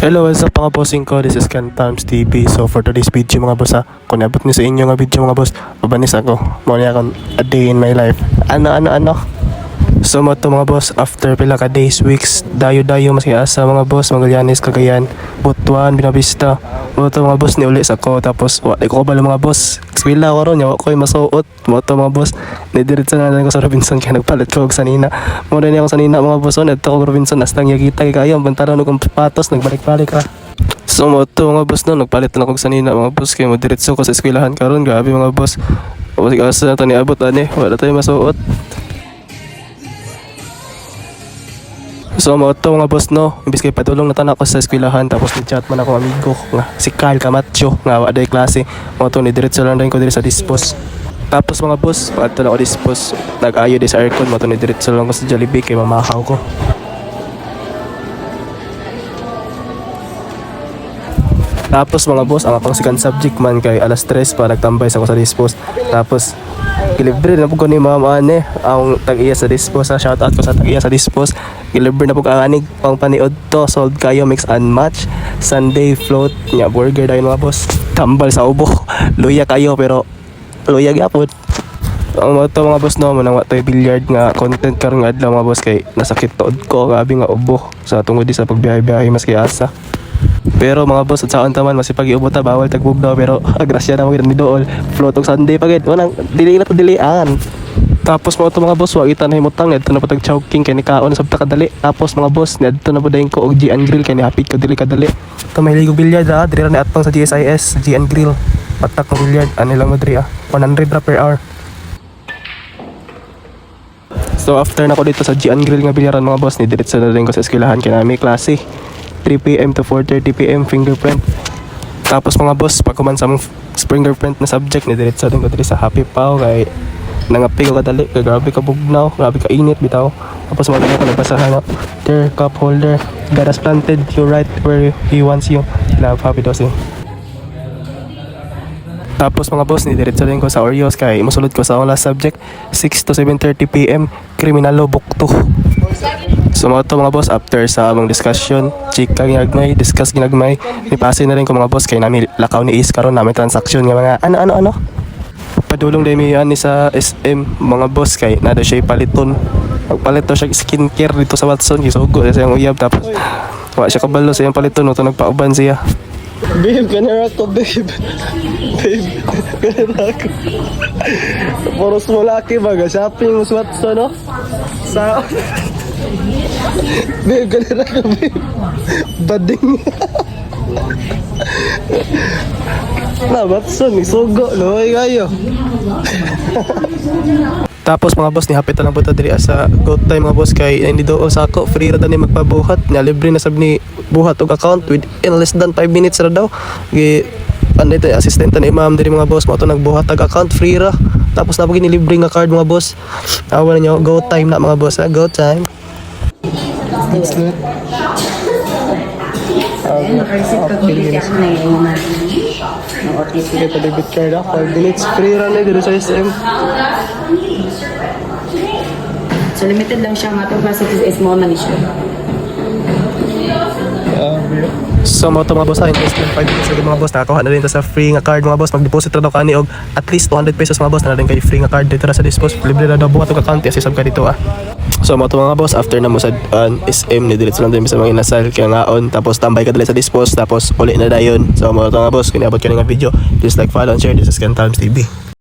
Hello, what's up mga bossing ko? This is Ken Times TV. So for today's video mga boss kung nabot niyo sa inyo nga video mga boss, mabanis ako. Muna akong a day in my life. Ano? So mo to mga boss, after pila ka days, weeks, dayo mas kaya sa mga boss, Magallanes, Cagayan, Butuan, Binavista. Mo to mga boss, ni uli sa ko. Tapos wala ko bala mga boss. Eskwela ko ron, yawa ko yung masuot. Mo to mga boss, nidirit sa nanan ko sa Robinson, kaya nagpalit ko og sanina. Mo rin ako sanina mga boss, nagto ko Robinson, astang yakita kay kayo, bantaran ko patos, nagbalik-balik ra. So mo to mga boss no, nagpalit na ako og sanina mga boss, kaya mo diretso ko sa eskwelahan karon, grabe mga boss. O sige asa na to ni abot ani, wala tayo masuot. So mo to mga boss no, imbis kay patulong na tanak ko sa eskwelahan, tapos ni-chat man ako amigo nga si Carl Camacho nga wa day klase. Mo to ni diretso lang din ko diri sa dispos. Tapos mga boss, pagto na ako dispos, nag-ayo di sa aircon, mo to ni diretso lang ko sa Jollibee kay mamahaw ko. Tapos mga boss, ang akong second subject man kay alas 3 pa nagtambay sa ko sa dispos. Tapos gilibre na po ko ni mama ane ang tag-iya sa dispos. Shout out ko sa tag-iya sa dispos. Gilibre na po ang anig pang paniod to, sold kayo mix and match. Sunday float nya burger dayon mga boss. Tambal sa ubo. Luya kayo pero luya gyapon. Ang mga boss no, manang wa tay billiard nga content karon nga adlaw mga boss kay nasakit tuod ko, grabe nga ubo sa tungod di sa pagbiyahe-biyahe mas kay asa. Pero mga boss, at saan taman masipag iubot ta bawal tagbugnaw, pero agrasya na mo gid ni dool. Float og Sunday pagid, wanang dili na to dilian. Tapos mga boss, wag ita na himutang adto na po tag chowking kay ni kaon sabta kadali. Tapos mga boss, adto na po dayon ko og Gian Grill kay ni hapit ko dili kadali. To may ligog bilyard diri ra ni atong sa GSIS Gian Grill. Patak ng bilyard ani lang mo diri 100 ra per hour. So after na ko dito sa Gian Grill nga bilyaran mga boss, ni diretso na din ko sa eskwelahan kay na may klase 3 PM to 4:30 PM fingerprint. Tapos mga boss, pag kuman sa mong fingerprint na subject, ni diretso din ko diri sa Happy Pau kay nangapi ko kadali kay grabe ka bugnaw, grabe ka init bitaw. Tapos wala ko nagbasahan na dear cup holder, God has planted you right where He wants you. Love, happy dosing. Tapos mga boss, ni diretso din ko sa Oreos kay mosulod ko sa akong last subject 6 to 7:30 PM kriminalo bukto. So mga boss, after sa among discussion, chika ginagmay, discuss ginagmay, nipasi na rin ko mga boss kay nami lakaw ni Is karon namin transaction nga mga ano. Padulong dai mi ani sa SM mga boss kay nado siya paliton. Magpalit to siya skincare dito sa Watson, gisugo sa iyang uyab tapos wa siya kabalo sa iyang paliton no to nagpauban siya. Babe, ganara ko, babe. Babe, ganara ko. Poros mo laki ba? Shopping mo sa Watson, no? Sa... Babe, ganara ko, babe. Bading. Na, Watson, isugo. Luhay kayo. Tapos mga boss, nihapit na lang po ito diri sa go time mga boss kay hindi doon sa ako free ra ni magpabuhat na libre na sab ni buhat og account within less than 5 minutes ra daw gi ano ito assistant ni ma'am diri mga boss mo to nagbuhat og account free ra tapos na pag libre nga card mga boss awan niyo go time na mga boss go time. Thanks good. Nakareceive ka dito ako na yung Sige pa debit card 5 minutes free ra na dito sa SM. So limited lang siya, matong process is more man siya. So mo to mga boss, invest in 5 minutes mga boss, nakakuha na rin sa free nga card mga boss, mag-deposit ra daw kani og at least 200 pesos mga boss na rin kay free nga card dito ra sa dispos, libre ra daw buhat og account kasi sab ka dito So mo to mga boss, after na mo sa SM ni diretso lang din sa mga inasal kaya ngaon, tapos tambay ka dali sa dispos, tapos uli na dayon. So mo to mga boss, kung niabot ka nga video, please like, follow and share. This is Ken Times TV.